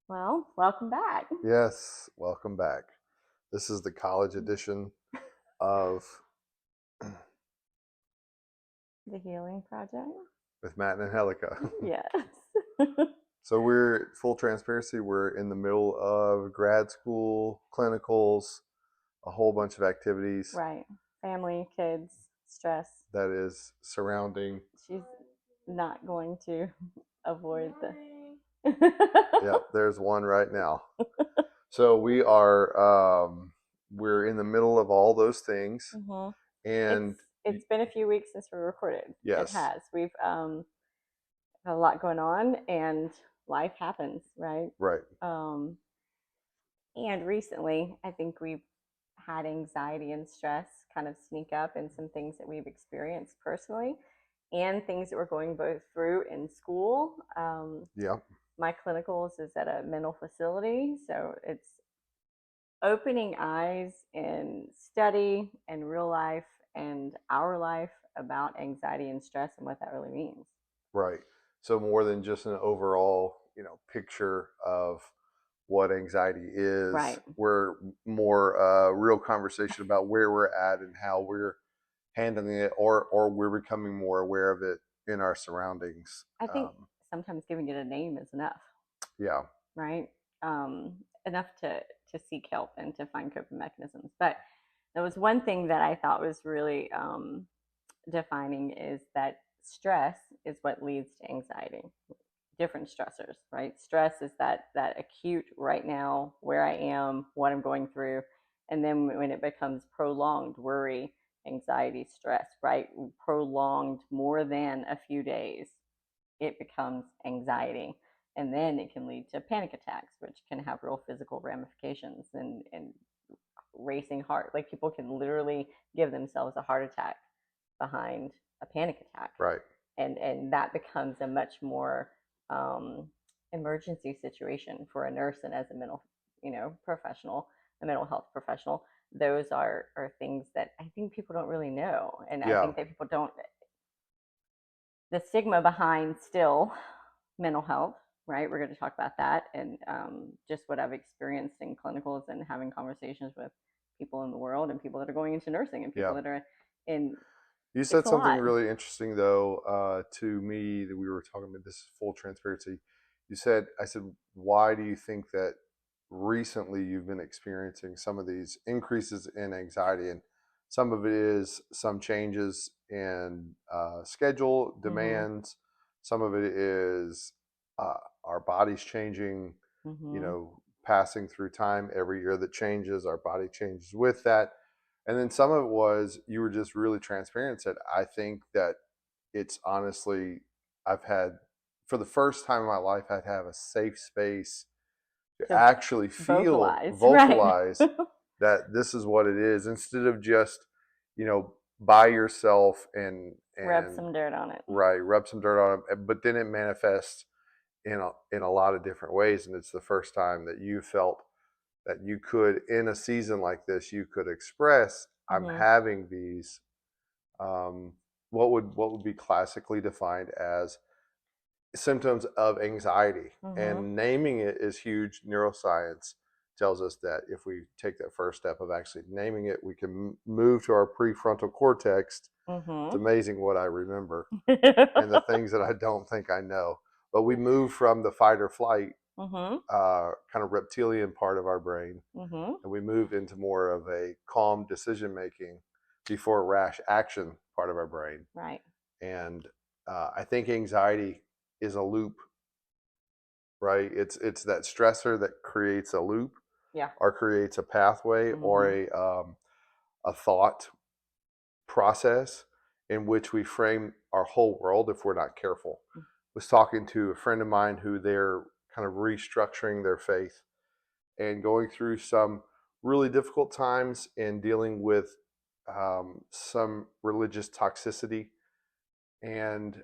Well, welcome back. Yes, welcome back. This is the college edition of The Healing Project. with Matt and Angelica. Yes. So we're full transparency. We're in the middle of grad school, clinicals, a whole bunch of activities Right. Family, kids, stress. that is surrounding. She's not going to avoid the. Yep, there's one right now. So we're in the middle of all those things, Mhm. It's and it's been a few weeks since we recorded. It yes, has. We've had a lot going on, and life happens, right? right, Um, and recently, I think we've had anxiety and stress kind of sneak up in some things that we've experienced personally and things that we're going both through in school. yeah, My clinicals is at a mental facility, so it's opening eyes in study and real life and our life about anxiety and stress and what that really means. right. So more than just an overall, picture of what anxiety is. Right. We're more real conversation about where we're at and how we're handling it, or we're becoming more aware of it in our surroundings. I think sometimes giving it a name is enough, Yeah, right? Um, Enough to seek help and to find coping mechanisms. But there was one thing that I thought was really defining is that stress is what leads to anxiety. Different stressors, right? Stress is that acute right now, where I am, what I'm going through, and then when it becomes prolonged worry, anxiety, stress, right? Prolonged more than a few days, it becomes anxiety. And then it can lead to panic attacks, which can have real physical ramifications and racing heart. Like people can literally give themselves a heart attack behind a panic attack. right. And that becomes a much more um, emergency situation for a nurse and as a mental, professional, a mental health professional. Those are things that I think people don't really know, and I Yeah, think that people don't the stigma behind still mental health, right? We're going to talk about that and just what I've experienced in clinicals and having conversations with people in the world and people that are going into nursing and people yeah. that are in. You It's said a something lot. really interesting though to me that we were talking about. This is full transparency. I said, why do you think that recently you've been experiencing some of these increases in anxiety? And some of it is some changes in schedule Mm-hmm. demands. Some of it is uh, our bodies changing, Mm-hmm. passing through time. Every year that changes, our body changes with that. And then some of it was you were just really transparent and said, I think that it's honestly, I've had, for the first time in my life, I'd have a safe space to To actually vocalize, right? vocalize that this is what it is instead of just, by yourself Rub and some dirt on it. right, rub some dirt on it. But then it manifests in a lot of different ways. And it's the first time that you felt that you could, in a season like this, you could express, I'm Mm-hmm. having these, um, what would be classically defined as symptoms of anxiety. Mm-hmm. And naming it is huge. Neuroscience tells us that if we take that first step of actually naming it, we can move to our prefrontal cortex. It's Mm-hmm. amazing what I remember and the things that I don't think I know. But we move from the fight or flight Mm-hmm. kind of reptilian part of our brain, Mm-hmm. and we move into more of a calm decision making before rash action part of our brain. Right. And I think anxiety is a loop, right? It's that stressor that creates a loop Yeah. or creates a pathway or Mm-hmm. a thought process in which we frame our whole world if we're not careful. I was talking to a friend of mine who they're kind of restructuring their faith and going through some really difficult times and dealing with some religious toxicity. And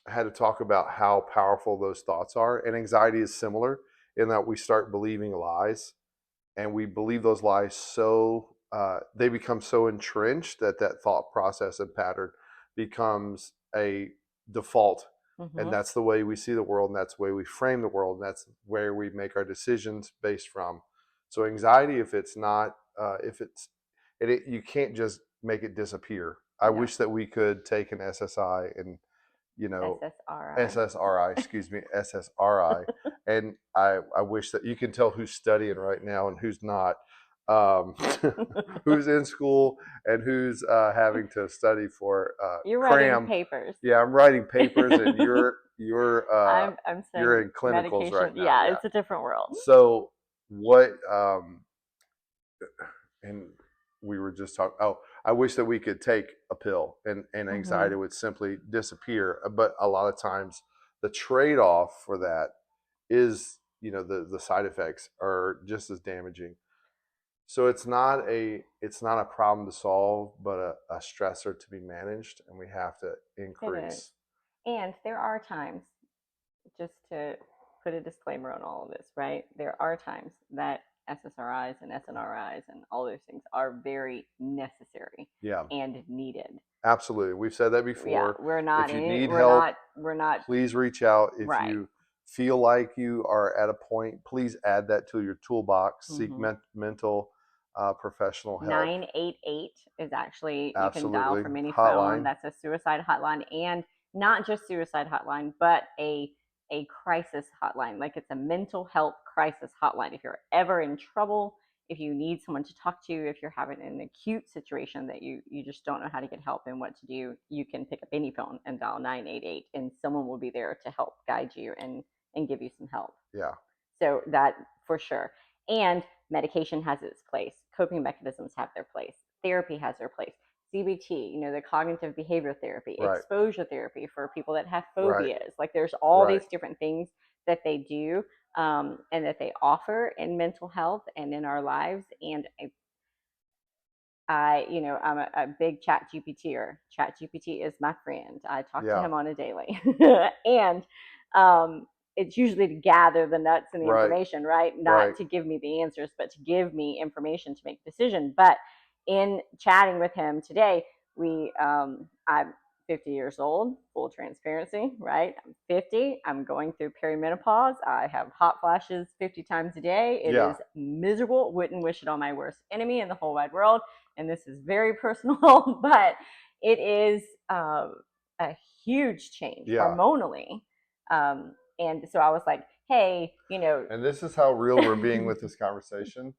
I had to talk about how powerful those thoughts are. And anxiety is similar in that we start believing lies and we believe those lies so they become so entrenched that that thought process and pattern becomes a default And Mm-hmm. that's the way we see the world, and that's the way we frame the world, and that's where we make our decisions based from. So anxiety, if it's not, if it's, you can't just make it disappear. I No. wish that we could take an SSI and, you know, SSRI. SSRI, excuse me, SSRI, and I wish that you can tell who's studying right now and who's not, um, who's in school and who's having to study for You're writing cram. papers. Yeah, I'm writing papers, and I'm you're saying in clinicals right medication. now. Yeah, Yeah. it's a different world. So what? And we were just talking. Oh, I wish that we could take a pill and Mm-hmm. anxiety would simply disappear. But a lot of times, the trade off for that is, the side effects are just as damaging. So it's not a problem to solve, but a stressor to be managed, and we have to It is. increase. And there are times, just to put a disclaimer on all of this, right? There are times that SSRIs and SNRIs and all those things are very necessary Yeah, and needed. absolutely. We've said that Yeah, before. we're not If in you it. need help, We're not please reach out. If right. you feel like you are at a point, please add that to your toolbox. Seek Mm-hmm. mental professional help. 988 is actually, you can dial Absolutely. from any phone. Hotline. That's a suicide hotline, and not just suicide hotline, but a crisis hotline. Like, it's a mental health crisis hotline. If you're ever in trouble, if you need someone to talk to, if you're having an acute situation that you just don't know how to get help and what to do, you can pick up any phone and dial 988, and someone will be there to help guide you and give you some help. Yeah. So that, for sure. And medication has its place. Coping mechanisms have their place. Therapy has their place. CBT, the cognitive behavior therapy, Right. exposure therapy for people that have Right. phobias. Like, there's all Right. these different things that they do, and that they offer in mental health and in our lives. And I'm a big Chat GPTer. Chat GPT is my friend. I talk to Yeah. him on a daily, and it's usually to gather the nuts and the Right. information, right? Not Right. to give me the answers, but to give me information to make a decision. But in chatting with him today, I'm 50 years old, full transparency, right? I'm 50. I'm going through perimenopause. I have hot flashes 50 times a day. It Yeah. is miserable. Wouldn't wish it on my worst enemy in the whole wide world. And this is very personal, but it is a huge change Yeah. hormonally. And so I was like, hey, And this is how real we're being with this conversation.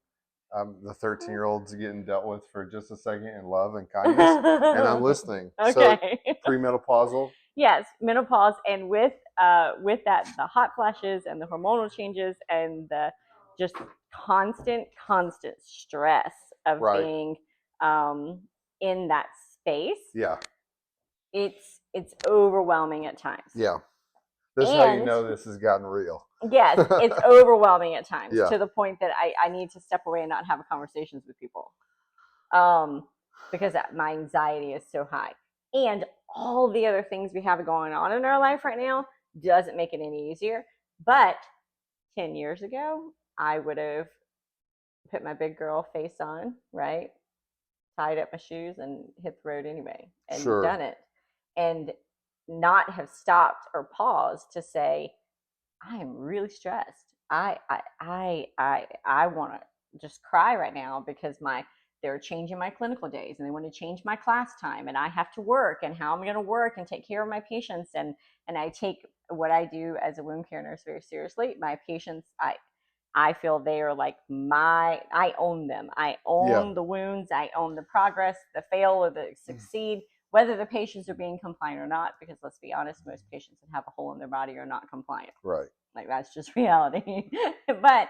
The 13-year-old's getting dealt with for just a second in love and kindness, and I'm listening. So okay. premenopausal. Yes, menopause, and with that, the hot flashes and the hormonal changes and the just constant stress of Right. being in that space. Yeah. It's overwhelming at times. Yeah. This is how you And know this has gotten real. yes, it's overwhelming at times, Yeah. to the point that I need to step away and not have conversations with people, um, because my anxiety is so high. And all the other things we have going on in our life right now doesn't make it any easier. But 10 years ago, I would have put my big girl face on, right? Tied up my shoes and hit the road anyway and Sure. done it, and not have stopped or paused to say, I am really stressed. I want to just cry right now because they're changing my clinical days and they want to change my class time, and I have to work, and how I'm going to work and take care of my patients, and I take what I do as a wound care nurse very seriously. My patients, I feel they are like I own them. I Yeah. own the wounds. I own the progress, the fail or the succeed, whether the patients are being compliant or not. Because let's be honest, most patients that have a hole in their body are not compliant. Right. Like, that's just reality. But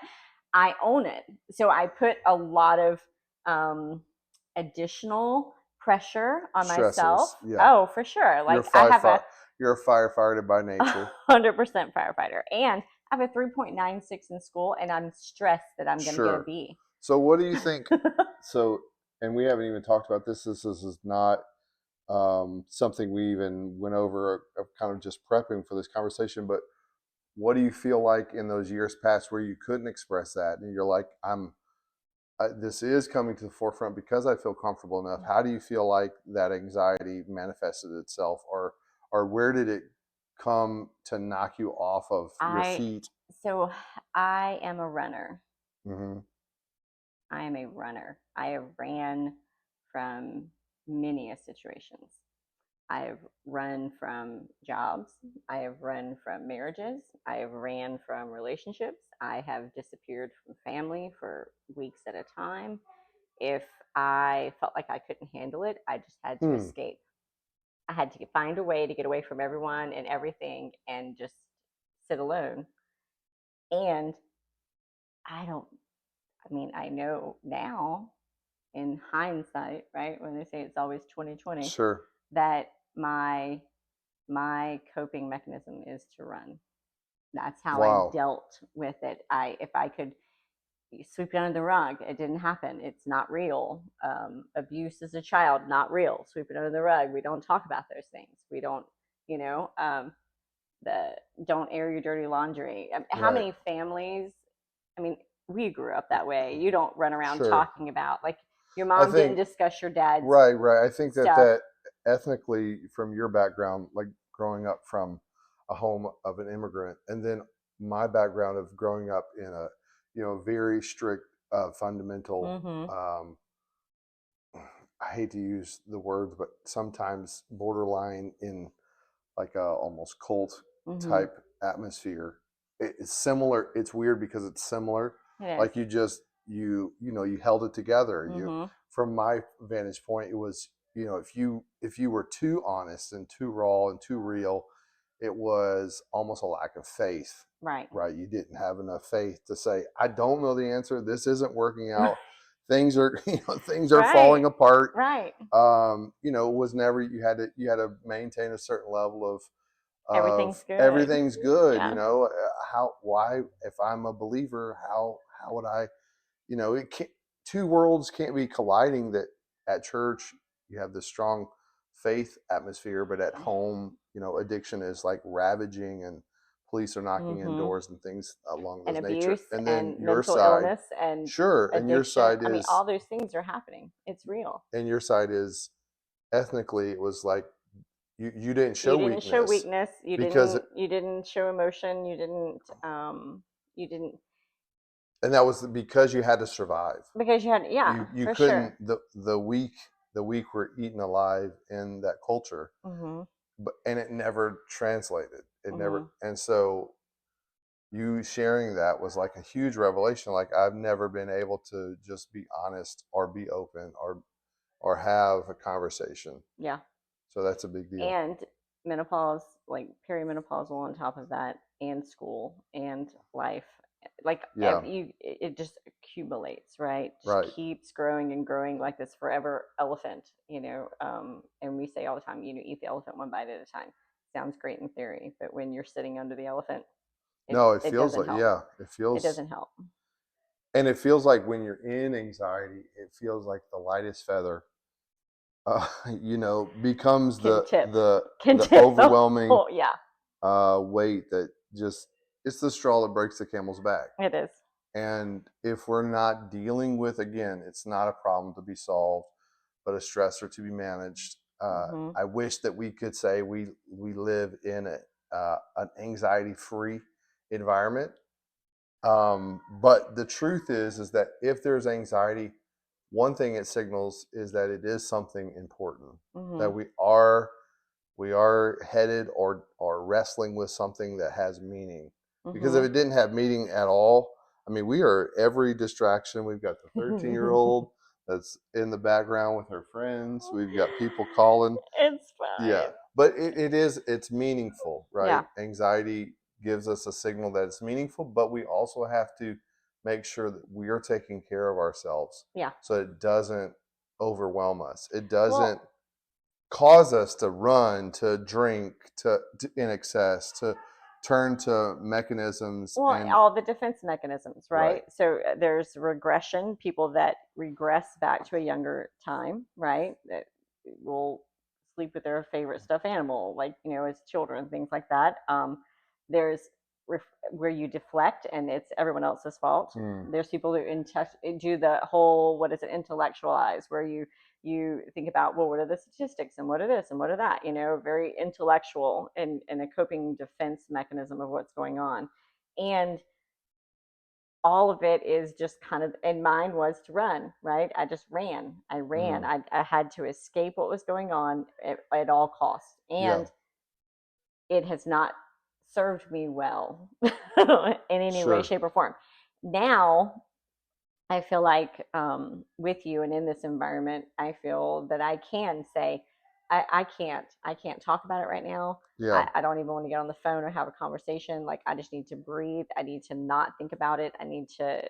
I own it. So I put a lot of additional pressure on myself. Stressors. Yeah. Oh, for sure. You're Like, a I have firefighter. You're a firefighter by nature. 100% firefighter. And I have a 3.96 in school, and I'm stressed that I'm going to get a Sure. B. So what do you think? So, and we haven't even talked about this. This is not something we even went over, kind of just prepping for this conversation. But what do you feel like in those years past where you couldn't express that, and you're like, this is coming to the forefront because I feel comfortable enough. How do you feel like that anxiety manifested itself, or where did it come to knock you off of your I feet? so I am a runner. Mm-hmm. I am a runner. I have ran from many a situations. I have run from jobs. I have run from marriages. I have ran from relationships. I have disappeared from family for weeks at a time. If I felt like I couldn't handle it, I just had to Hmm. escape. I had to find a way to get away from everyone and everything and just sit alone. And I don't, I mean, I know now in hindsight, right, when they say it's always 2020, Sure. that my coping mechanism is to run. That's how I Wow. dealt with it. I if I could sweep it under the rug, it didn't happen. It's not real. Abuse as a child, not real. Sweep it under the rug. We don't talk about those things. We don't, you know, the don't air your dirty laundry. How Right. many families? I mean, we grew up that way. You don't run around Sure. talking about like your I mom didn't think discuss your dad's right, right. I think that stuff. that ethnically, from your background, like growing up from a home of an immigrant, and then my background of growing up in a very strict fundamental. Mm-hmm. I hate to use the words, but sometimes borderline in like a almost cult Mm-hmm. type atmosphere. It's similar. It's weird because it's similar. It is. Like you held it together. You Mm-hmm. From my vantage point, it was if you were too honest and too raw and too real, it was almost a lack of faith. Right. Right? You didn't have enough faith to say, I don't know the answer. This isn't working out. Things are things are falling Right. apart. Right. Was never you had to maintain a certain level of Everything's good. everything's good. Yeah. How why if I'm a believer, how would I? It can't, two worlds can't be colliding. That at church you have this strong faith atmosphere, but at home, addiction is like ravaging and police are knocking in Mm-hmm. doors and things along And those nature. abuse And then and your mental side, illness and sure, and your addiction. side I mean, is all those things are happening. It's real. and your side is ethnically it was like you didn't You show didn't show weakness weakness. You because didn't. You didn't show emotion. You didn't. You didn't and that was because you had to survive. because you had. Yeah, You for couldn't sure. the weak were eaten alive in that culture, Mm-hmm. but and it never translated. It never Mm-hmm. and so you sharing that was like a huge revelation. Like I've never been able to just be honest or be open or have a conversation. Yeah. So that's a big deal. And menopause, like perimenopausal on top of that, and school and life, like Yeah, it just accumulates, right? Just right. keeps growing and growing like this forever elephant, and we say all the time, eat the elephant one bite at a time. Sounds great in theory, but when you're sitting under the elephant, it No, it it feels doesn't like help. yeah, It doesn't help. it feels like when you're in anxiety, it feels like the lightest feather becomes Can the tip, the can the tip the overwhelming whole. Yeah, weight that just it's the straw that breaks the camel's back. it is. And if we're not dealing with again, it's not a problem to be solved, but a stressor to be managed. Mm-hmm. I wish that we could say we live in an anxiety free environment. But the truth is that if there's anxiety, one thing it signals is that it is something important, that Mm-hmm. we are headed or wrestling with something that has meaning. Because if Mm-hmm. it didn't have meaning at all, I mean, we are every distraction. We've got the 13-year-old that's in the background with her friends. We've got people calling. It's Yeah, fine. but it's meaningful, right? Yeah. Anxiety gives us a signal that it's meaningful, but we also have to make sure that we are taking care of ourselves Yeah. so it doesn't overwhelm us. It doesn't Well, cause us to run, to drink, to in excess, to turn to mechanisms and all the defense mechanisms, right. right? So there's regression, people that regress back to a younger time, right? That will sleep with their favorite stuffed animal, like, as children, things like that. There's where you deflect and it's everyone else's fault. Hmm. There's people who do the whole, what is it, intellectualize, where you you think about, well, what are the statistics and what are this and what are that, very intellectual and a coping defense mechanism of what's going on. And all of it is just kind of, and mine was to run, right? I just ran. I ran. Mm-hmm. I had to escape what was going on at all costs. Yeah. And it has not served me well in any way, Sure. shape, or form. Now, I feel like with you and in this environment, I feel that I can say, I can't talk about it right now. Yeah. I don't even want to get on the phone or have a conversation. Like I just need to breathe. I need to not think about it. I need to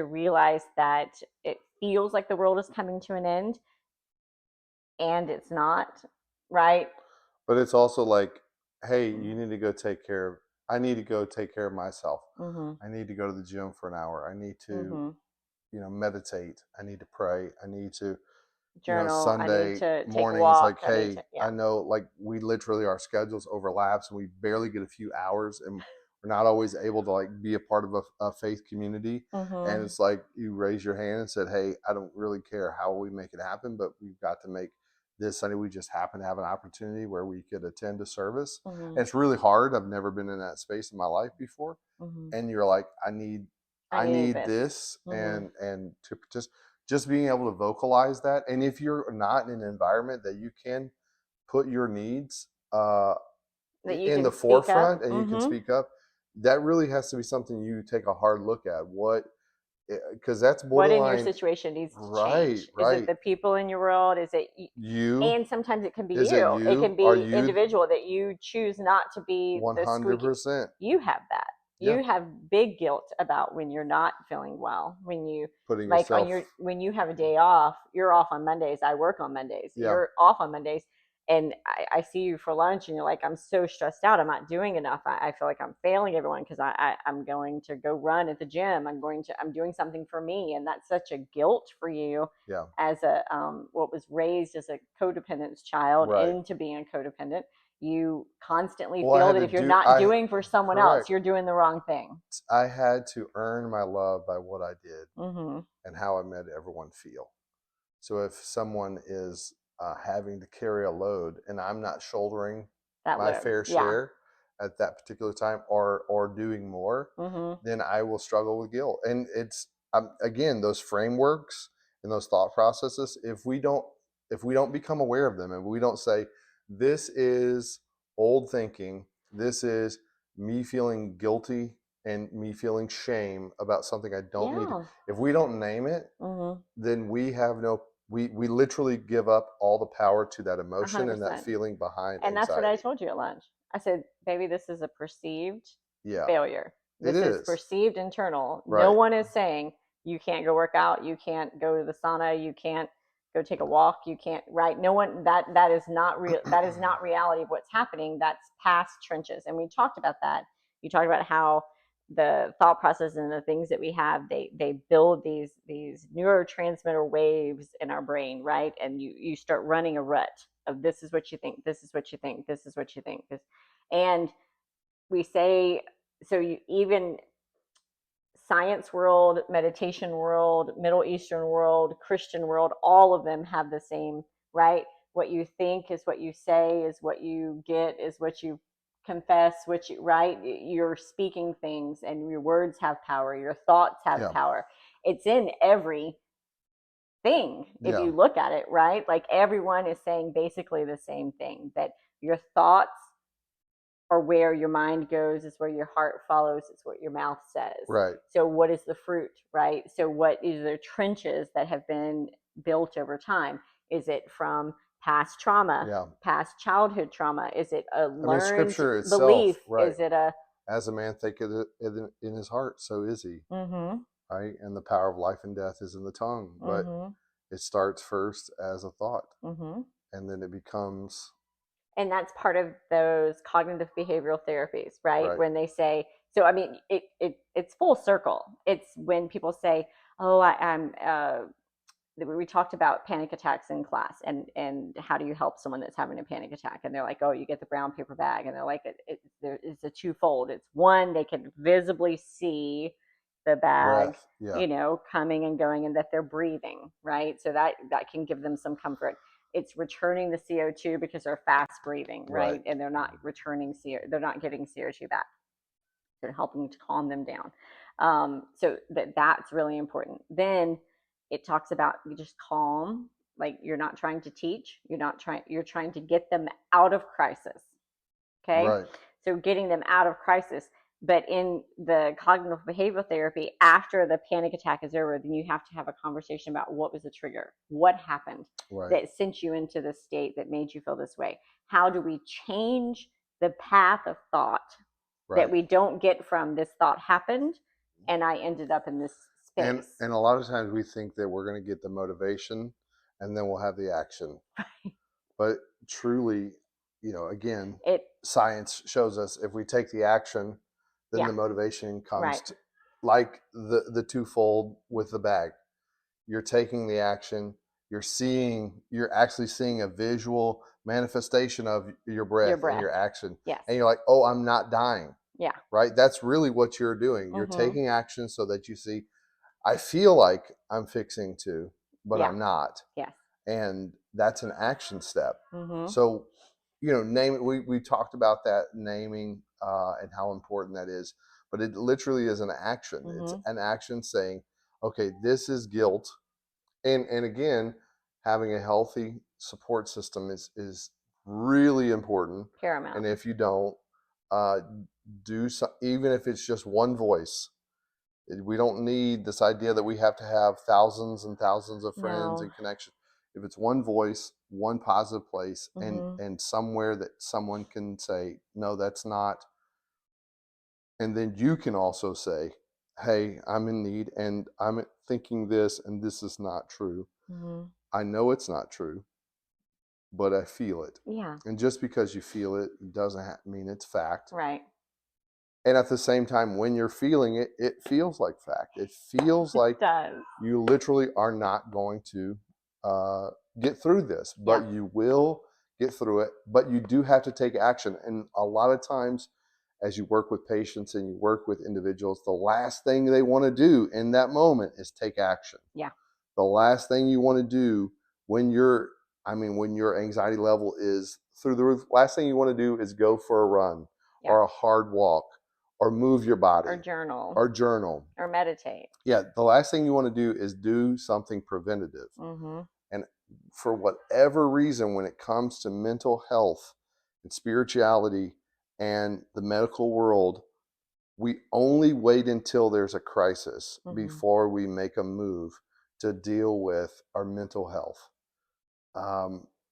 realize that it feels like the world is coming to an end, and it's not, right? But it's also like, hey, Mm-hmm. you need to go take care of. I need to go take care of myself. Mm-hmm. I need to go to the gym for an hour. I need to, Mm-hmm. meditate. I need to pray. I need to, Journal. I need Sunday to take a morning is like, walk. I need hey, to, I yeah. know like we literally our schedules overlaps and we barely get a few hours and we're not always able to like be a part of a faith community. And Mm-hmm. it's like you raise your hand and said, hey, I don't really care how we make it happen, but we've got to make this Sunday. We just happen to have an opportunity where we could attend a service. Mm-hmm. And it's really hard. I've never been in that space in my life before. Mm-hmm. And you're like, I need I I need need this. this, Mm-hmm. and to just being able to vocalize that. And if you're not in an environment that you can put your needs That you in the can speak up. forefront and you can Mm-hmm. speak up, that really has to be something you take a hard look at. What, because that's What in your borderline. situation needs to Right, change? Is it right. the people in your world? Is it You, and sometimes it can be is it you. It can you? Are be you individual that you choose not to be the squeaky. 100%? You have that. Yeah, You have big guilt about when you're not feeling well. When you putting like on your yourself. when you have a day off, you're off on Mondays. I work on Mondays. Yeah, You're off on Mondays. And I see you for lunch and you're like, I'm so stressed out. I'm not doing enough. I feel like I'm failing everyone because I'm going to go run at the gym. I'm doing something for me. And that's such a guilt for you yeah, as a what was raised as a codependence child right. into being a codependent. You constantly Well, I feel had that to if you're do. not doing for someone else, Correct. you're doing the wrong thing. I had to earn my love by what I did Mm-hmm. and how I made everyone feel. So if someone is having to carry a load and I'm not shouldering That my load. fair Yeah. share at that particular time, or doing more, Mm-hmm. then I will struggle with guilt. And it's again those frameworks and those thought processes. If we don't become aware of them and we don't say this is old thinking, this is me feeling guilty and me feeling shame about something I don't need. Yeah. If we don't name it, Mm-hmm. then we literally give up all the power to that emotion and that 100%. feeling behind And that's what I anxiety. told you at lunch. I said, baby, this is a perceived Yeah, failure. it This is is. perceived internal. No Right. one is saying you can't go work out, you can't go to the sauna, you can't go take a walk, you can't, right? No one, that is not real. That is not reality of what's happening. That's past trenches. And we talked about that. You talked about how the thought process and the things that we have, they build these neurotransmitter waves in our brain, right? And you start running a rut of this is what you think, this is what you think, this is what you think, this. And we say, so you even science world, meditation world, Middle Eastern world, Christian world, all of them have the same, right? What you think is what you say, is what you get, is what you confess, what you, right? You're speaking things and your words have power, your thoughts have Yeah. power. It's in every thing if Yeah. you look at it, right? Like everyone is saying basically the same thing, that your thoughts or where your mind goes is where your heart follows, it's what your mouth says. Right. So what is the fruit, right? So what is the trenches that have been built over time? Is it from past trauma, Yeah. past childhood trauma? Is it a I mean, learned scripture belief? itself, right? Is it a As a man thinketh in his heart, so is he. mm-hmm, Right. And the power of life and death is in the tongue. But mm-hmm, it starts first as a thought, mm-hmm. and then it becomes And that's part of those cognitive behavioral therapies, right? right. When they say, so I mean, it's full circle. It's when people say, "Oh, I'm." We talked about panic attacks in class, and how do you help someone that's having a panic attack? And they're like, "Oh, you get the brown paper bag," and they're like, "It's a twofold. It's one, they can visibly see the bag, Breath. Yeah. coming and going, and that they're breathing, right? So that can give them some comfort. It's returning the CO2 because they're fast breathing, Right. right? And they're not returning they're not getting CO2 back. They're helping to calm them down. So that's really important. Then it talks about you just calm, like you're not trying to teach, you're trying to get them out of crisis. Okay. Right. So getting them out of crisis. But in the cognitive behavioral therapy, after the panic attack is over, then you have to have a conversation about what was the trigger, what happened Right. that sent you into this state that made you feel this way. How do we change the path of thought that Right. we don't get from this thought happened and I ended up in this space? And a lot of times we think that we're going to get the motivation and then we'll have the action. But truly, again, It, science shows us if we take the action, then yeah, the motivation comes right. to, like the twofold with the bag. You're taking the action, you're actually seeing a visual manifestation of your Your breath and breath. your action. Yes. And you're like, oh, I'm not dying. Yeah. Right? That's really what you're doing. You're Mm-hmm. taking action so that you see, I feel like I'm fixing to, but Yeah. I'm not. Yes. And that's an action step. Mm-hmm. So, name it. We talked about that naming and how important that is, but it literally is an action. Mm-hmm. It's an action saying, okay, this is guilt. And again, having a healthy support system is really important. Paramount. And if you don't, uh, do so, even if it's just one voice. We don't need this idea that we have to have thousands and thousands of friends and connections. If it's one voice, one positive place, and somewhere that someone can say, no, that's not. And then you can also say, hey, I'm in need and I'm thinking this and this is not true. I know it's not true, but I feel it. Yeah. And just because you feel it doesn't mean it's fact. Right. And at the same time, when you're feeling it, it feels like fact. It feels like you literally are not going to get through this, but you will get through it. But you do have to take action. And a lot of times, as you work with patients and you work with individuals, the last thing they want to do in that moment is take action. Yeah. The last thing you want to do when when your anxiety level is through the roof, last thing you want to do is go for a run or a hard walk or move your body or journal or meditate. Yeah, the last thing you want to do is do something preventative. And for whatever reason, when it comes to mental health and spirituality and the medical world, we only wait until there's a crisis before we make a move to deal with our mental health.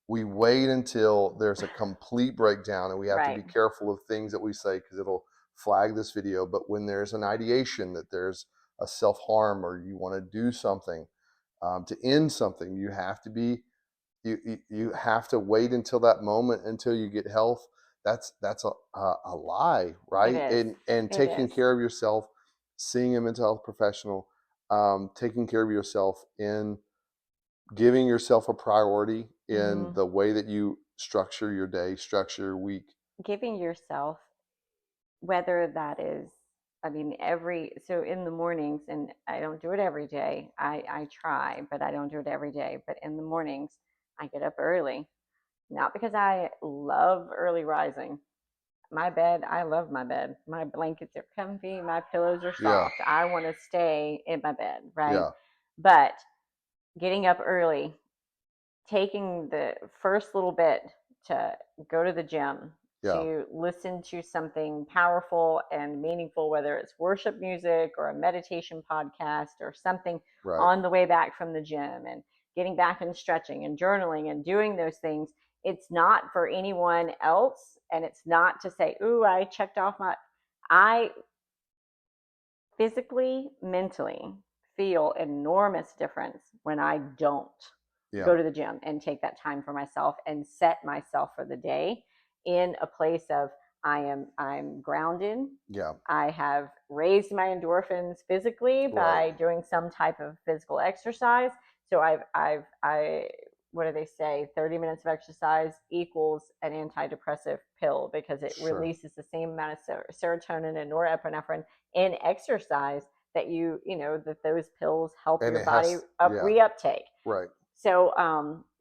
We wait until there's a complete breakdown, and we have to be careful of things that we say because it'll flag this video. But when there's an ideation that there's a self-harm or you want to do something to end something, you have to wait until that moment until you get health. That's a lie, right? And taking care of yourself, seeing a mental health professional, taking care of yourself in giving yourself a priority in the way that you structure your day, structure your week. Giving yourself, whether that is, so in the mornings, and I don't do it every day. I try, but I don't do it every day. But in the mornings, I get up early, not because I love early rising. I love my bed. My blankets are comfy. My pillows are soft. I want to stay in my bed, right? Yeah. But getting up early, taking the first little bit to go to the gym, to listen to something powerful and meaningful, whether it's worship music or a meditation podcast or something on the way back from the gym, and getting back and stretching and journaling and doing those things. It's not for anyone else. And it's not to say, ooh, I checked off I physically, mentally feel enormous difference when I don't go to the gym and take that time for myself and set myself for the day in a place of I'm grounded. Yeah. I have raised my endorphins physically by doing some type of physical exercise. So I what do they say? 30 minutes of exercise equals an antidepressive pill because it releases the same amount of serotonin and norepinephrine in exercise that that those pills help And your it body has, yeah, reuptake. right. So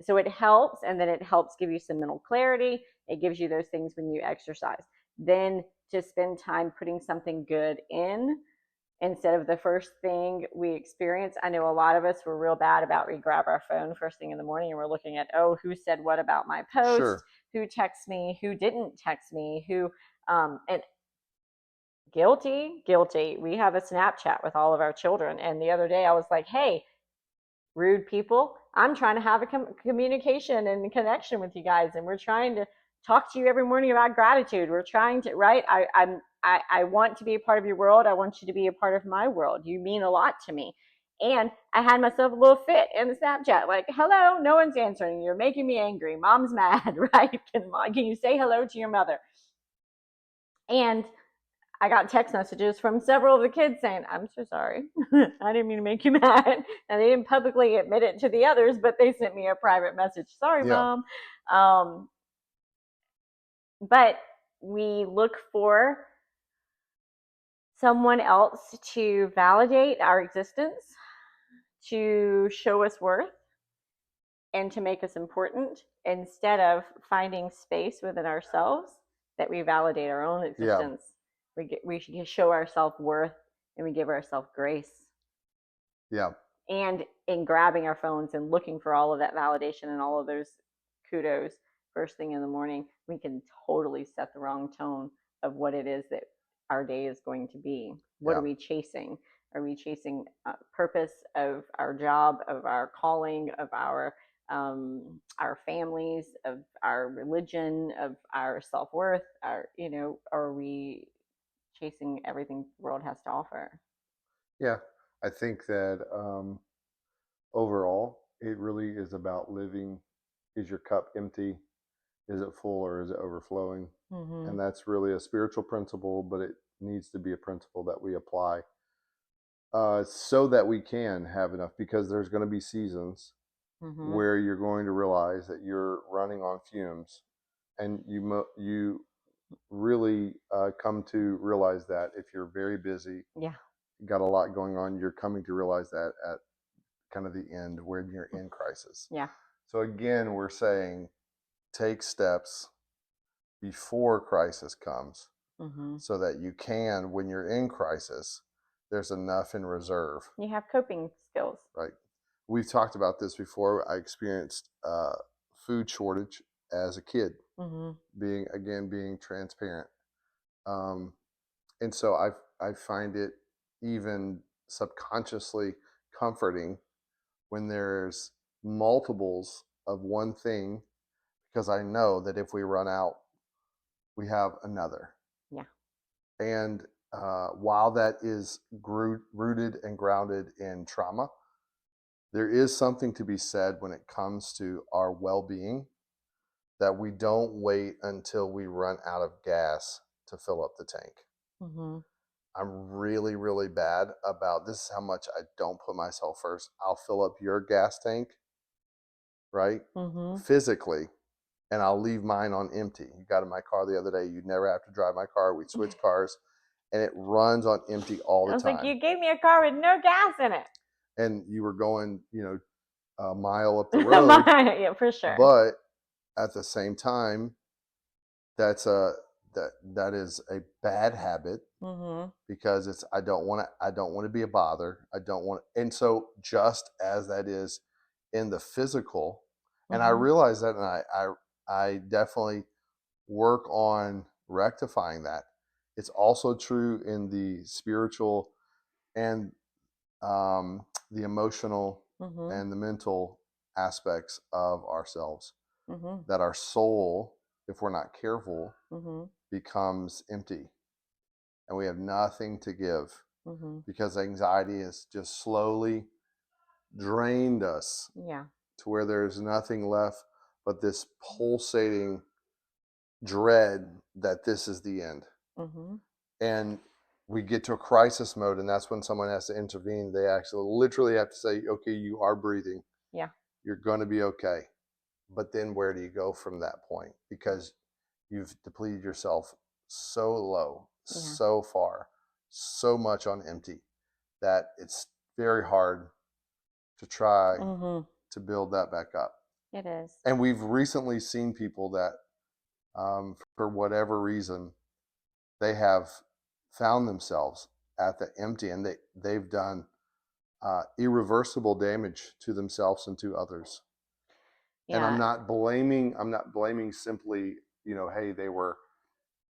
it helps, and then it helps give you some mental clarity. It gives you those things when you exercise. Then to spend time putting something good in instead of the first thing we experience. I know a lot of us were real bad about we grab our phone first thing in the morning and we're looking at, oh, who said what about my post, Sure. who texted me, who didn't text me, who and guilty. We have a Snapchat with all of our children, and the other day I was like, hey, rude people, I'm trying to have a communication and connection with you guys, and we're trying to talk to you every morning about gratitude. We're trying to, right? I want to be a part of your world. I want you to be a part of my world. You mean a lot to me. And I had myself a little fit in the Snapchat, like, hello, no one's answering. You're making me angry. Mom's mad, right? Can you say hello to your mother? And I got text messages from several of the kids saying, I'm so sorry. I didn't mean to make you mad. And they didn't publicly admit it to the others, but they sent me a private message. Sorry, Yeah. mom. Um, but we look for someone else to validate our existence, to show us worth, and to make us important instead of finding space within ourselves that we validate our own Yeah. existence. We should show ourselves worth, and we give ourselves grace. Yeah. And in grabbing our phones and looking for all of that validation and all of those kudos first thing in the morning, we can totally set the wrong tone of what it is that our day is going to be. What are Yeah. we chasing? Are we chasing purpose of our job, of our calling, of our families, of our religion, of our self worth? Are we chasing everything the world has to offer? Yeah. I think that overall, it really is about living. Is your cup empty? Is it full or is it overflowing? Mm-hmm. And that's really a spiritual principle, but it needs to be a principle that we apply so that we can have enough, because there's going to be seasons Mm-hmm. where you're going to realize that you're running on fumes, and you really come to realize that if you're very busy, Yeah. got a lot going on, you're coming to realize that at kind of the end when you're in crisis. Yeah. So again, we're saying take steps before crisis comes Mm-hmm. so that you can, when you're in crisis, there's enough in reserve, You have coping skills. right? We've talked about this before. I experienced food shortage as a kid, Mm-hmm. being transparent. Um, and so I find it even subconsciously comforting when there's multiples of one thing, because I know that if we run out, we have another. Yeah. And while that is rooted and grounded in trauma, there is something to be said when it comes to our well being, that we don't wait until we run out of gas to fill up the tank. Mm-hmm. I'm really, really bad about this. Is how much I don't put myself first. I'll fill up your gas tank, right? Mm-hmm. Physically, and I'll leave mine on empty. You got in my car the other day. You never have to drive my car. We switch cars, and it runs on empty all I the was like, time. you gave me a car with no gas in it. And you were going, a mile up the road, Yeah, for sure. but at the same time, that's a that is a bad habit, Mm-hmm. because it's I don't want to be a bother. I don't want, and so just as that is in the physical, and I Mm-hmm. realize that, and I definitely work on rectifying that. It's also true in the spiritual and the emotional Mm-hmm. and the mental aspects of ourselves. Mm-hmm. That our soul, if we're not careful, Mm-hmm. becomes empty, and we have nothing to give, Mm-hmm. because anxiety has just slowly drained us Yeah. to where there's nothing left but this pulsating dread that this is the end. Mm-hmm. And we get to a crisis mode, and that's when someone has to intervene. They actually literally have to say, okay, you are breathing, Yeah. you're going to be okay. But then where do you go from that point? Because you've depleted yourself so low, Yeah. so far, so much on empty, that it's very hard to try Mhm. to build that back up. It is. And we've recently seen people that, for whatever reason, they have found themselves at the empty, and they've done irreversible damage to themselves and to others. And Yeah. I'm not blaming simply, hey, they were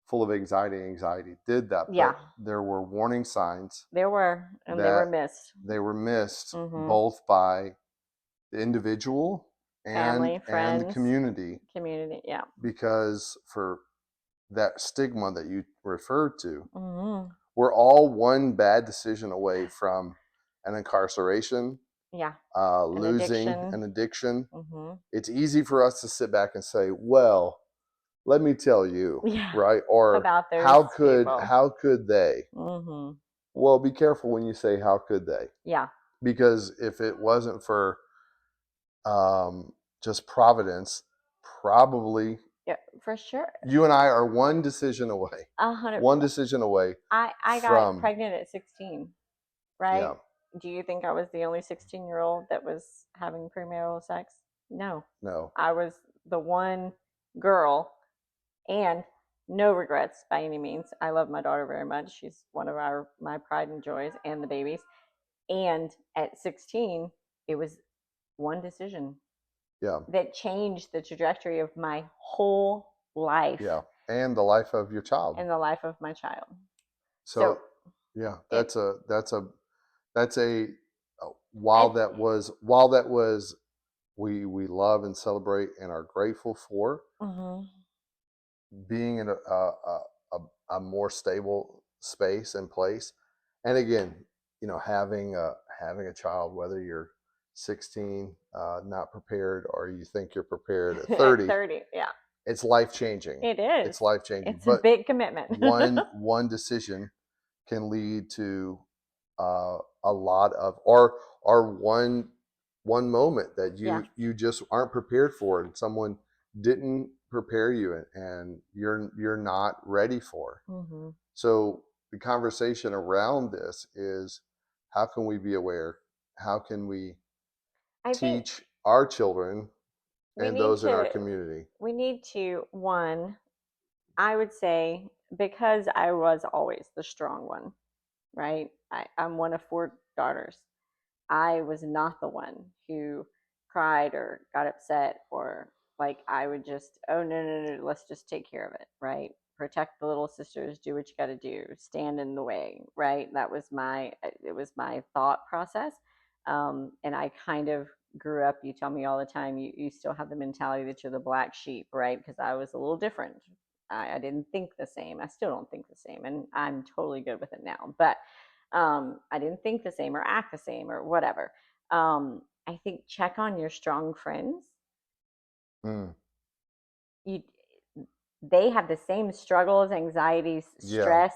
full of anxiety did that, Yeah. but there were warning signs There were, and they were that missed. they were missed Mhm. both by the individual Family, and the friends, community, community. Yeah. because for that stigma that you referred to, Mhm. we're all one bad decision away from an incarceration, Yeah. An losing addiction. an addiction. Mhm. It's easy for us to sit back and say, well, let me tell you, Yeah. right? Or About those people. how could they? Mhm. Well, be careful when you say how could they, Yeah. because if it wasn't for um, just providence, probably Yeah, for sure. you and I are one decision away, 100. one decision away I got from, pregnant at 16, right? yeah, Do you think I was the only 16-year-old that was having premarital sex? No. no, I was the one girl, and no regrets by any means. I love my daughter very much. She's one of my pride and joys, and the babies. And at 16, it was one decision yeah, that changed the trajectory of my whole life yeah, and the life of your child. and the life of my child. So So, yeah, it, that's a I, while that was we love and celebrate and are grateful for, mm-hmm. being in a more stable space and place. And again, having a child, whether you're 16, not prepared, or you think you're prepared at At 30, 30, yeah, it's life changing. it is. It's life changing. It's a But big commitment. one decision can lead to a lot of, or one moment that Yeah. you just aren't prepared for, and someone didn't prepare you, and you're not ready for. Mm-hmm. So the conversation around this is, how can we be aware? How can we I think teach our children we and need those in our to community? we need to one, I would say, because I was always the strong one, right? I'm one of four daughters. I was not the one who cried or got upset, or like I would just, oh no, no, no, let's just take care of it, right? Protect the little sisters, do what you got to do, stand in the way, right? That was it was my thought process. And I kind of grew up, you tell me all the time, you still have the mentality that you're the black sheep, right? Because I was a little different. I didn't think the same. I still don't think the same. And I'm totally good with it now. But I didn't think the same or act the same or whatever. I think check on your strong friends. Mm, You, they have the same struggles, anxieties, yeah, stress,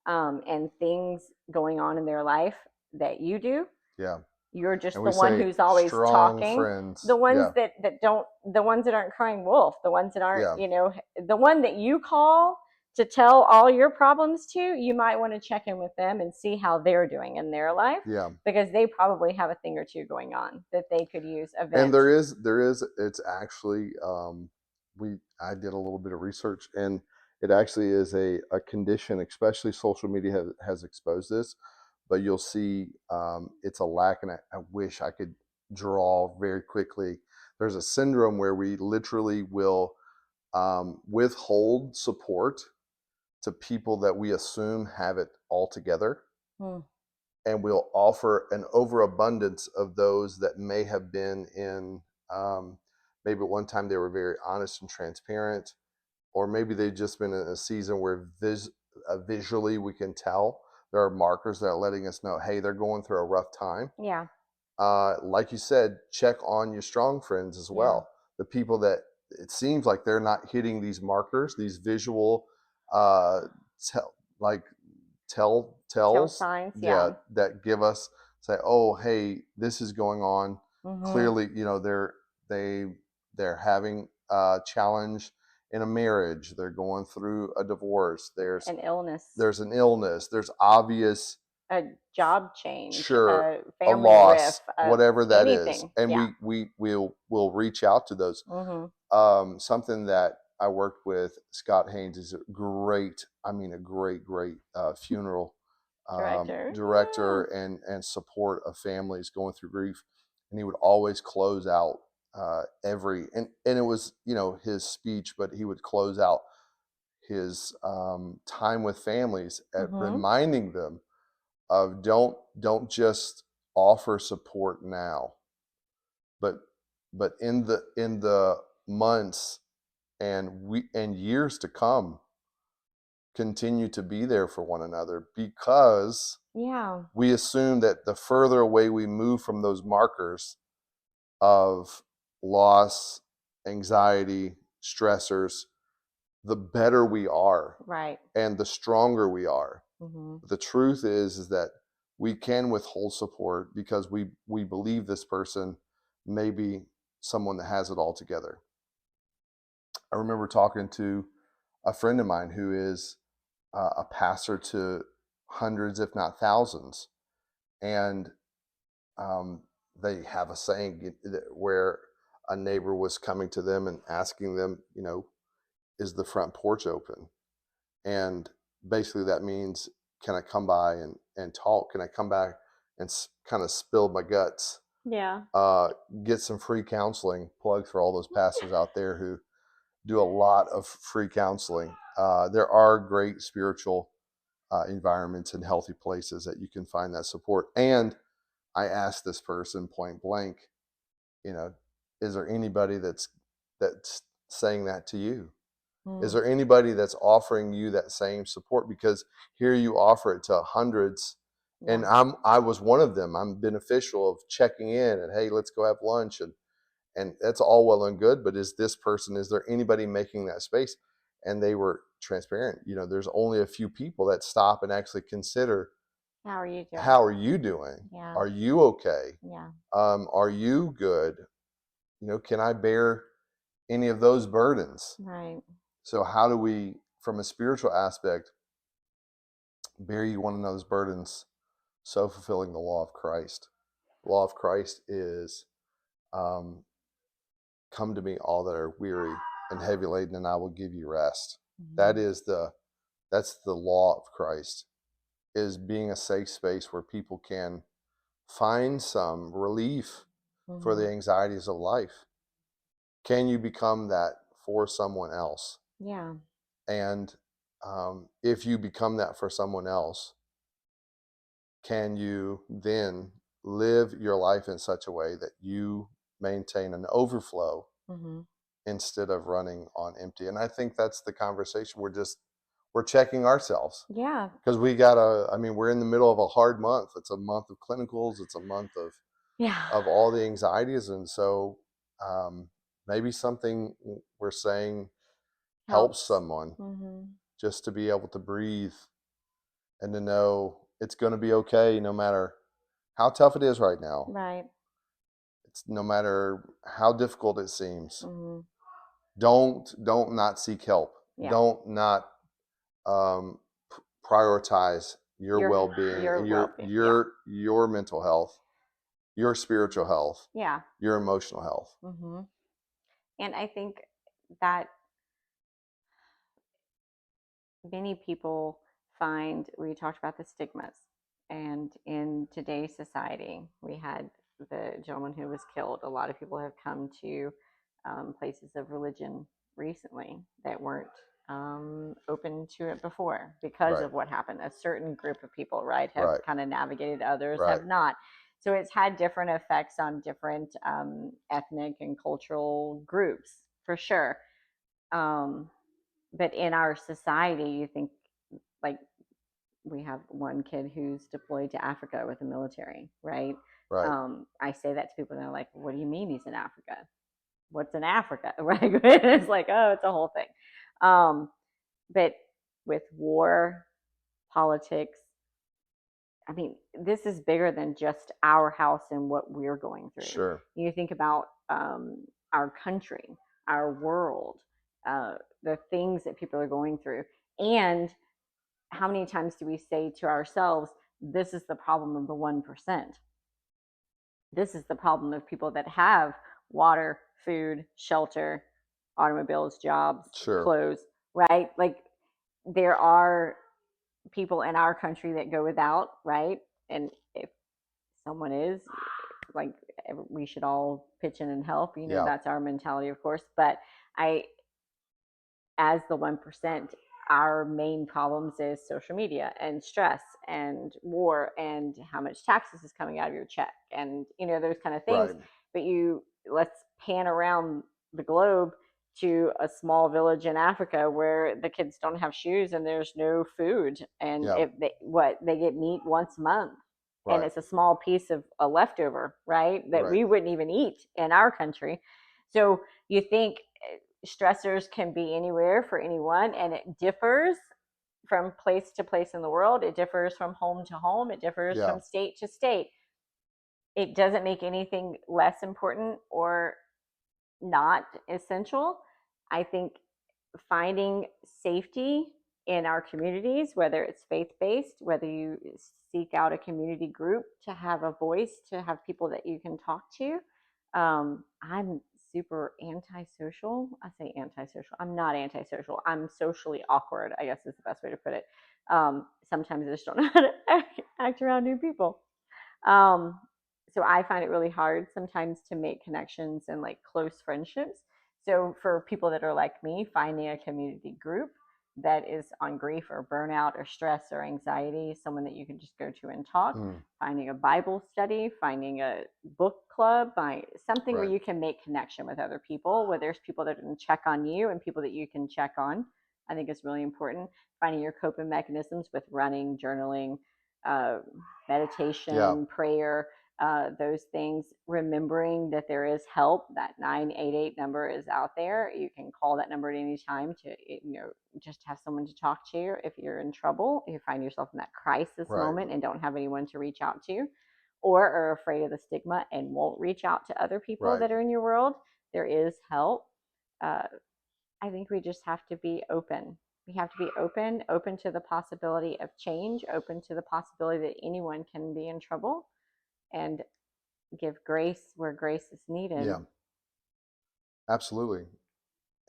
and things going on in their life that you do. yeah. You're And just the we one say who's always strong talking. friends. The ones Yeah, that don't, the ones that aren't crying wolf, the ones that aren't, yeah, the one that you call to tell all your problems to, you might want to check in with them and see how they're doing in their life, yeah. because they probably have a thing or two going on that they could use a And vent. it's actually, we I did a little bit of research, and it actually is a condition, especially social media has exposed this, but you'll see, it's a lack, and I wish I could draw very quickly. There's a syndrome where we literally will, withhold support to people that we assume have it all together, Hmm. and we'll offer an overabundance of those that may have been in, um, maybe at one time they were very honest and transparent, or maybe they've just been in a season where visually we can tell there are markers that are letting us know, hey, they're going through a rough time. Yeah. Like you said, check on your strong friends as Yeah. well. The people that it seems like they're not hitting these markers, these visual, uh, tell, like Tell tells, signs. yeah, Yeah. that give us, say, oh, hey, this is going on. Mm-hmm. Clearly, they they're having a challenge in a marriage. They're going through a divorce. An illness. There's an illness. There's obvious, a job change, Sure, a a family rift, loss, whatever that is, anything. and Yeah. we'll reach out to those. Mhm. Something that I worked with Scott Haynes is a great, I mean, a great funeral Director. director Yeah. and support of families going through grief, and he would always close out every and it was his speech, but he would close out his time with families at Mhm. reminding them of don't just offer support now, but in the months and years to come, continue to be there for one another, because Yeah. we assume that the further away we move from those markers of loss, anxiety, stressors, the better we are Right. and the stronger we are. Mhm. But the truth is that we can withhold support because we believe this person may be someone that has it all together. I remember talking to a friend of mine who is a pastor to hundreds, if not thousands, and um, they have a saying where a neighbor was coming to them and asking them, is the front porch open? And basically that means, can I come by and talk? Can I come back and kind of spill my guts? Yeah. Uh, get some free counseling. Plug for all those pastors out there who do a lot of free counseling. There are great spiritual environments and healthy places that you can find that support. And I asked this person point blank, you know, is there anybody that's saying that to you? Is Mm. there anybody that's offering you that same support? Because here you offer it to hundreds, and Yeah. I was one of them. I'm beneficial of checking in and, hey, let's go have lunch, and that's all well and good. But is there anybody making that space? And they were transparent. There's only a few people that stop and actually consider, How are you doing? how are you doing? Yeah. Are you okay? Yeah. Are you good? Can I bear any of those burdens? Right. So how do we, from a spiritual aspect, bear you one another's burdens, so fulfilling the law of Christ? The law of Christ is, um, come to me, all that are weary and heavy laden, and I will give you rest. That Mhm. is that's the law of Christ, is being a safe space where people can find some relief for the Mhm. anxieties of life. Can you become that for someone else? Yeah. And if you become that for someone else, can you then live your life in such a way that you maintain an overflow Mhm. instead of running on empty? And I think that's the conversation. We're checking ourselves, Yeah. because we're in the middle of a hard month. It's a month of clinicals. It's a month Yeah. of all the anxieties. And so um, maybe something we're saying helps Helps. someone, Mhm. just to be able to breathe and to know it's going to be okay no matter how tough it is right now. Right. It's no matter how difficult it seems. Mhm. Don't not seek help. Yeah. Don't not um, prioritize your Your well-being your and your well-being. Yeah. your your mental health, your spiritual health, Yeah. your emotional health. Mhm. And I think that many people find, we talked about the stigmas, and in today's society we had the gentleman who was killed. A lot of people have come to places of religion recently that weren't open to it before because Right, of what happened. A certain group of people, right, have right, kind of navigated, others right, have not. So it's had different effects on different ethnic and cultural groups, for sure. um, but in our society, you think, like, we have one kid who's deployed to Africa with the military, right? right. I say that to people, and they're like, "What do you mean he's in Africa? What's in Africa?" Right? It's like, oh, it's a whole thing. Um, but with war, politics, I mean, this is bigger than just our house and what we're going through. Sure. You think about our country, our world, the things that people are going through, and how many times do we say to ourselves, this is the problem of the 1%. This is the problem of people that have water, food, shelter, automobiles, jobs, Sure. clothes, right? Like there are people in our country that go without, right? And if someone is, like, we should all pitch in and help, Yeah. that's our mentality, of course. But I, as the 1%, our main problems is social media and stress and war and how much taxes is coming out of your check and those kind of things. Right. But let's pan around the globe to a small village in Africa where the kids don't have shoes and there's no food, and Yeah. if they get meat once a month, and Right. it's a small piece of a leftover, right, that Right. we wouldn't even eat in our country. So you think stressors can be anywhere for anyone, and it differs from place to place in the world. It differs from home to home. It differs Yeah. from state to state. It doesn't make anything less important or not essential. I think finding safety in our communities, whether it's faith based, whether you seek out a community group to have a voice, to have people that you can talk to. I'm super antisocial. I say antisocial. I'm not antisocial. I'm socially awkward, I guess is the best way to put it. Sometimes I just don't know how to act around new people. Um, so I find it really hard sometimes to make connections and like close friendships. So for people that are like me, finding a community group that is on grief or burnout or stress or anxiety, someone that you can just go to and talk, Mm. finding a Bible study, finding a book club, something where Right. you can make connection with other people, where there's people that can check on you and people that you can check on. I think is really important. Finding your coping mechanisms with running, journaling, uh, Yeah. meditation, prayer, those things, remembering that there is help. That 988 number is out there. You can call that number at any time to, just have someone to talk to if you're in trouble, if you find yourself in that crisis Right. moment and don't have anyone to reach out to, or are afraid of the stigma and won't reach out to other people Right. that are in your world. There is help. Uh, I think we just have to be open. We have to be open to the possibility of change, open to the possibility that anyone can be in trouble, and give grace where grace is needed. Yeah. Absolutely.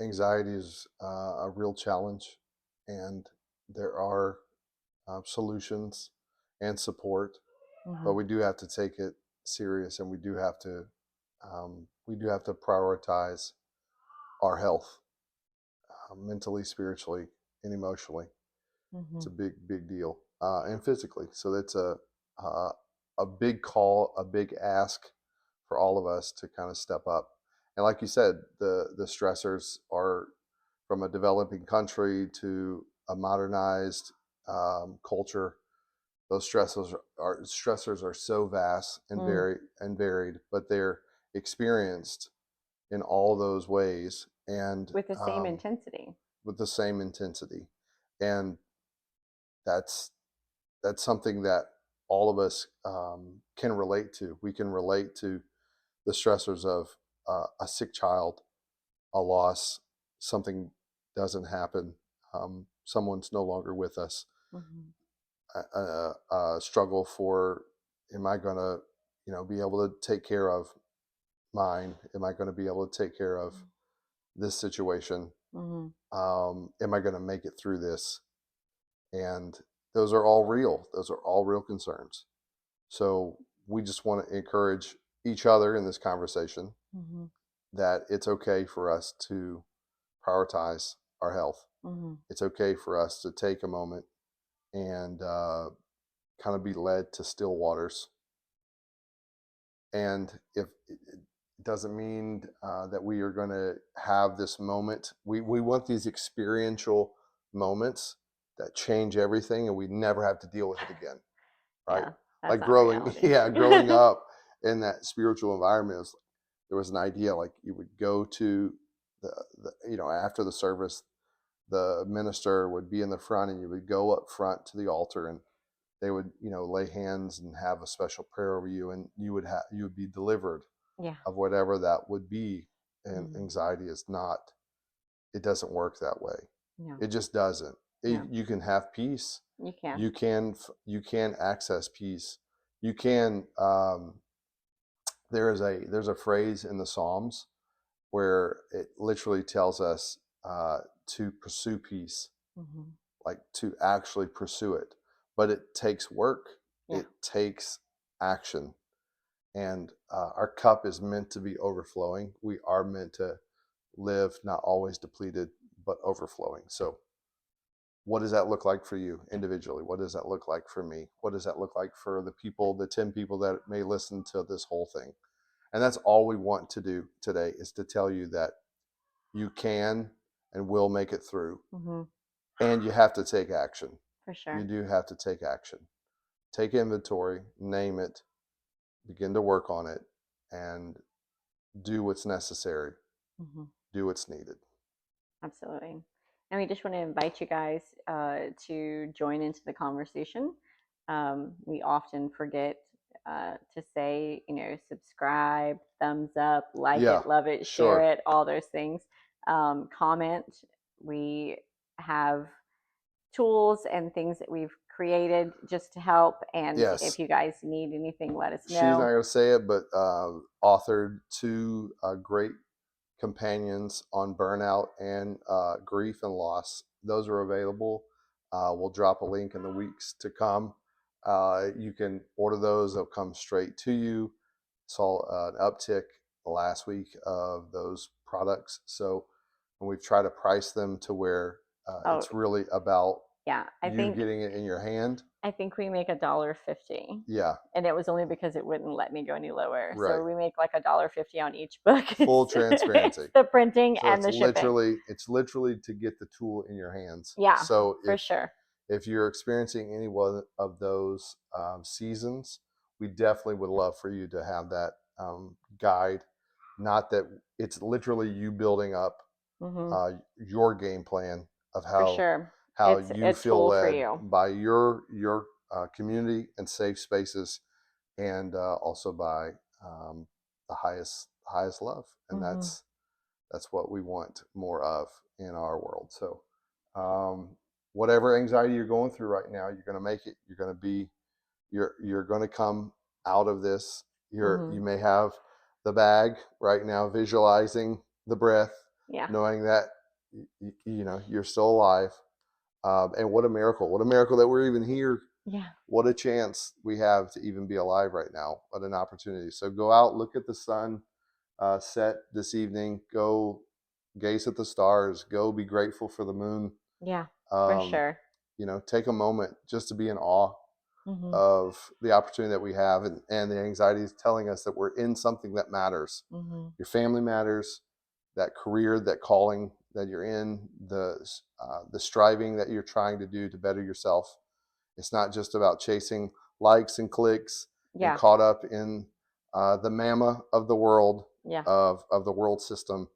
Anxiety is a real challenge, and there are solutions and support, but Mm-hmm. we do have to take it serious, and we do have to prioritize our health, mentally, spiritually, and emotionally. Mm-hmm. It's a big deal, and physically. So that's uh, a big call, a big ask for all of us to kind of step up. And like you said, the stressors are from a developing country to a modernized culture. Those stressors are so vast and Mm. varied, but they're experienced in all those ways and With the same intensity. with the same intensity. And that's that's something that all of us can relate to. We can relate to the stressors of a sick child, a loss, something doesn't happen, someone's no longer with us, Mm-hmm. a struggle for, am I going to, be able to take care of mine? Am I going to be able to take care of this situation? Mm-hmm. Am I going to make it through this? And those are all real. Those are all real concerns. So we just want to encourage each other in this conversation Mm-hmm. that it's okay for us to prioritize our health. Mm-hmm. It's okay for us to take a moment and kind of be led to still waters. And if it doesn't mean that we are going to have this moment, we want these experiential moments that change everything and we never have to deal with it again, right? Yeah, that's Like not growing, reality. yeah, growing up in that spiritual environment, there was an idea like you would go to after the service, the minister would be in the front and you would go up front to the altar and they would lay hands and have a special prayer over you and you would be delivered Yeah. of whatever that would be. And Mm. anxiety is not, it doesn't work that way. No. It just doesn't. Yeah, You can have peace. you can. You can access peace. You can. There's a phrase in the Psalms where it literally tells us to pursue peace, Hmm. like to actually pursue it. But it takes work. Yeah, It takes action, and our cup is meant to be overflowing. We are meant to live not always depleted, but overflowing. So what does that look like for you individually? What does that look like for me? What does that look like for the people, the 10 people that may listen to this whole thing? And that's all we want to do today, is to tell you that you can and will make it through. hmm, And you have to take action. for You sure. do have to take action. Take inventory, name it, begin to work on it, and do what's necessary, Hmm. do what's needed. Absolutely. And we just want to invite you guys to join into the conversation. We often forget to say, subscribe, thumbs up, like Yeah, it, love it, share sure. it, all those things. Comment. We have tools and things that we've created just to help. And if Yes. you guys need anything, let us She's not know. going to say it, but authored two great companions on burnout and grief and loss. Those are available. We'll drop a link in the weeks to come. You can order those, they'll come straight to you. Saw an uptick last week of those products. So, and we've tried to price them to where Oh, it's really about yeah. I you think getting it in your hand. I think we make $1.50, Yeah, and it was only because it wouldn't let me go any lower. right. So we make like $1.50 on each book. Full It's transparency. the printing So and it's the shipping. literally to get the tool in your hands. Yeah, So for sure. if you're experiencing any one of those seasons, we definitely would love for you to have that guide. Not that it's literally you building up Hmm. your game plan of For how sure, it's you a feel tool for led you. by your community and safe spaces, and also by the highest love, and Hmm. that's what we want more of in our world. So, whatever anxiety you're going through right now, you're going to make it. You're going to be. You're going to come out of this. You Hmm. may have the bag right now, visualizing the breath, Yeah, knowing that you're still alive. And what a miracle! What a miracle that we're even here. yeah, What a chance we have to even be alive right now. What an opportunity. So go out, look at the sun set this evening. Go gaze at the stars. Go be grateful for the moon. yeah, for Um, sure. take a moment just to be in awe Hmm. of the opportunity that we have, and the anxiety is telling us that we're in something that matters. Hmm. Your family matters, that career, that calling that you're in, the striving that you're trying to do to better yourself. It's not just about chasing likes and clicks and Yeah, caught up in the mamma of the world, yeah, of the world system.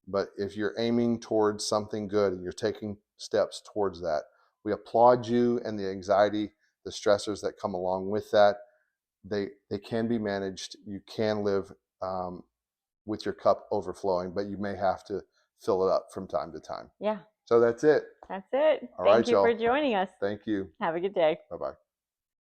But if you're aiming towards something good and you're taking steps towards that, we applaud you, and the anxiety, the stressors that come along with that. They can be managed. You can live with your cup overflowing, but you may have to fill it up from time to time. yeah. So that's it. That's it. All Thank right, you for y'all. joining us. Thank you. Have a good day. Bye bye.